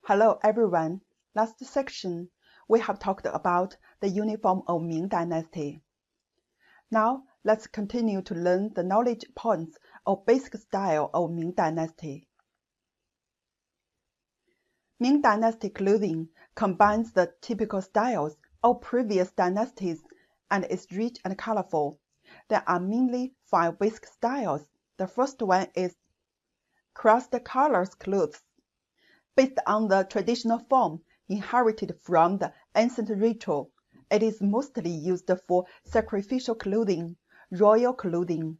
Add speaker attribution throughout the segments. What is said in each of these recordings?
Speaker 1: Hello everyone. Last section, we have talked about the uniform of Ming Dynasty. Now, let's continue to learn the knowledge points of basic style of Ming Dynasty. Ming Dynasty clothing combines the typical styles of previous dynasties and is rich and colorful. There are mainly 5 basic styles. The first one is crossed colors clothes. Based on the traditional form inherited from the ancient ritual, it is mostly used for sacrificial clothing, royal clothing,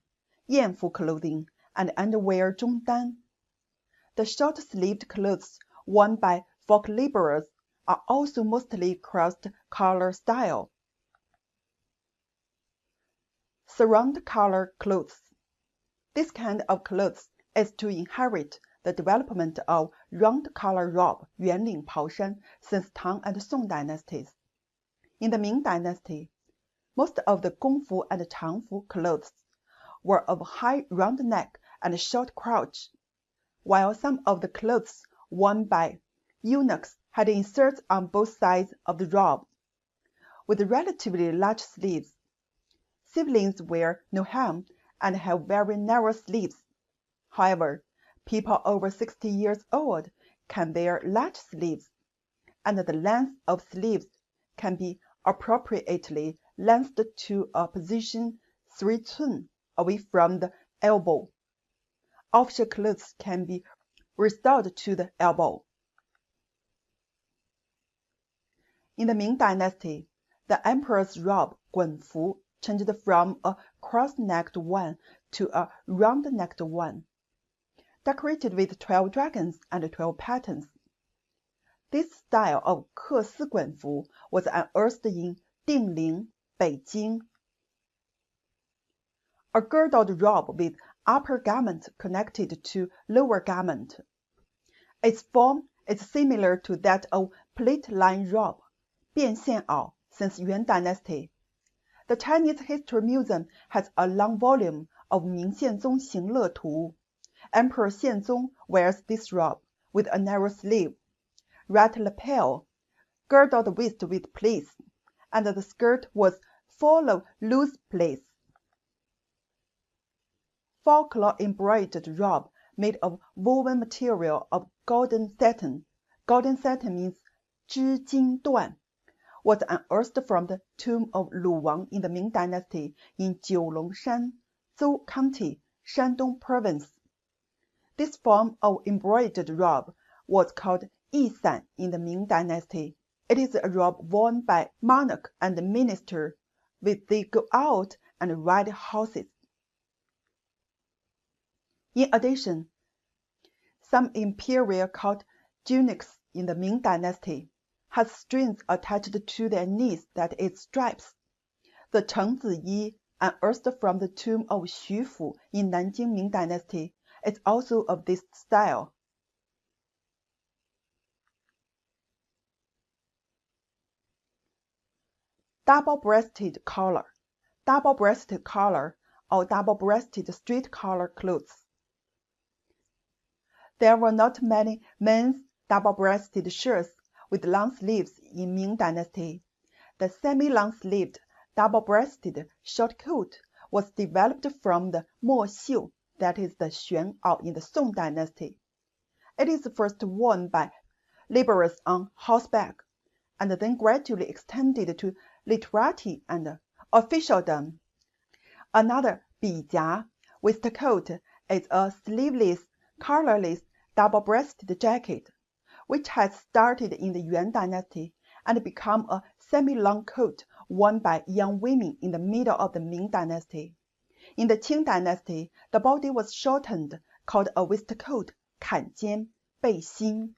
Speaker 1: 艳服 clothing, and underwear 中单. The short-sleeved clothes worn by folk laborers are also mostly crossed color style. Surround color clothes. This kind of clothes is to inherit the development of round collar robe 圆领袍衫 since Tang and Song dynasties. In the Ming Dynasty, most of the gongfu and changfu clothes were of high round neck and short crotch, while some of the clothes worn by eunuchs had inserts on both sides of the robe, with relatively large sleeves. Civilians wear no hem and have very narrow sleeves. However, people over 60 years old can wear large sleeves, and the length of sleeves can be appropriately lengthened to a position 3 cun away from the elbow. Official clothes can be restored to the elbow. In the Ming Dynasty, the emperor's robe 衮服 changed from a cross-necked one to a round-necked one, decorated with 12 dragons and 12 patterns. This style of 缂丝衮服 was unearthed in Dingling, Beijing. A girdled robe with upper garment connected to lower garment. Its form is similar to that of plate-line robe, 变线袄, since Yuan Dynasty. The Chinese History Museum has a long volume of Ming Xianzong 行乐图. Emperor Xianzong wears this robe with a narrow sleeve, right lapel, girdled waist with pleats, and the skirt was full of loose pleats. Folklore embroidered robe made of woven material of golden satin. Golden satin means 织金缎. Was unearthed from the tomb of Lu Wang in the Ming Dynasty in Jiulongshan, Zhou County, Shandong Province. This form of embroidered robe was called yisan in the Ming Dynasty. It is a robe worn by monarch and minister when they go out and ride horses. In addition, some imperial court tunics in the Ming Dynasty has strings attached to their knees that is stripes. The Chengzi Yi, unearthed from the tomb of Xu Fu in Nanjing Ming Dynasty, is also of this style. Double-breasted collar. Double-breasted collar or double-breasted straight collar clothes. There were not many men's double-breasted shirts with long sleeves in Ming Dynasty. The semi-long-sleeved, double-breasted short coat was developed from the mo xiu, that is the xuan'ao in the Song Dynasty. It is first worn by laborers on horseback, and then gradually extended to literati and officialdom. Another 笔夹 waistcoat is a sleeveless, collarless, double-breasted jacket, which had started in the Yuan Dynasty and become a semi-long coat worn by young women in the middle of the Ming Dynasty. In the Qing Dynasty, the body was shortened, called a waistcoat, 坎肩, 背心.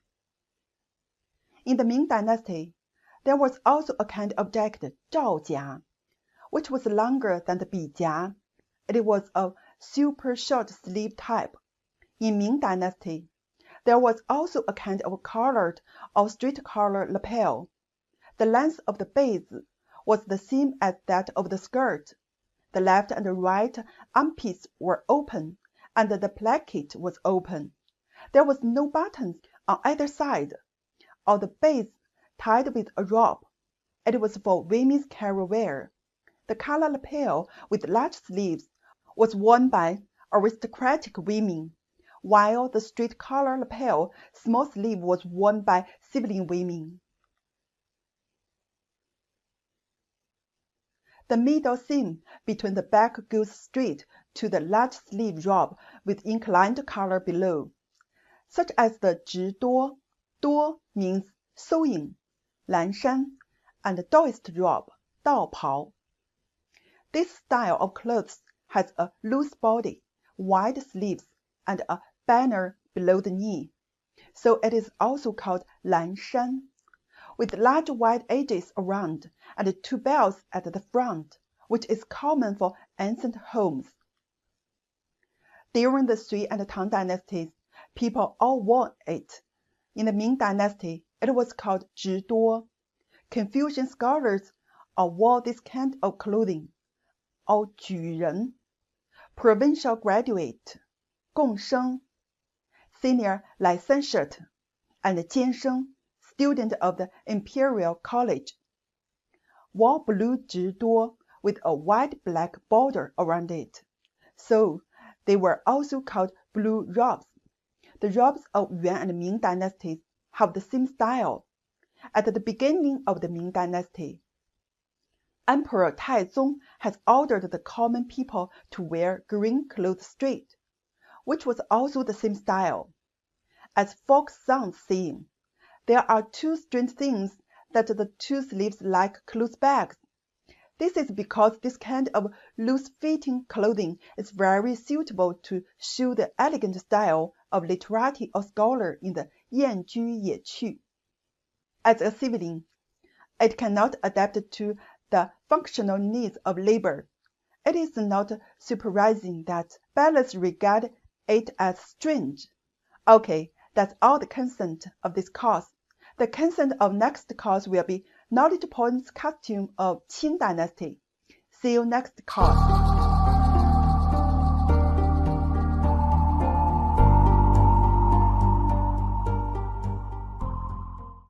Speaker 1: In the Ming Dynasty, there was also a kind of jacket, 罩夹, which was longer than the 笔夹. It was of super short sleeve type. In Ming Dynasty, there was also a kind of collared or straight collar lapel. The length of the base was the same as that of the skirt. The left and right armpits were open, and the placket was open. There was no buttons on either side. or the base tied with a rope. It was for women's carry wear. The collar lapel with large sleeves was worn by aristocratic women, while the straight collar lapel, small sleeve, was worn by civilian women. The middle seam between the back goes straight to the large sleeve robe with inclined collar below, such as the 直多. 多 means sewing, 蓝衫, and Daoist robe, 道袍. This style of clothes has a loose body, wide sleeves, and a banner below the knee, so it is also called 蓝衫, with large wide edges around and 2 bells at the front, which is common for ancient homes. During the Sui and Tang dynasties, people all wore it. In the Ming Dynasty, it was called 直多. Confucian scholars all wore this kind of clothing, or 举人, provincial graduate, 贡生, senior licentiate, and 监生, student of the Imperial College, wore blue 直多 with a white black border around it, so they were also called blue robes. The robes of Yuan and Ming dynasties have the same style. At the beginning of the Ming Dynasty, Emperor Taizong has ordered the common people to wear green clothes straight, which was also the same style. As folk songs sing, there are 2 strange things that the 2 sleeves like clothes bags. This is because this kind of loose-fitting clothing is very suitable to show the elegant style of literati or scholar in the 燕居野趣. As a civilian, it cannot adapt to the functional needs of labor. It is not surprising that ballers regard it as strange. Okay, that's all the content of this course. The content of next course will be Knowledge Points Costume of Qing Dynasty. See you next course.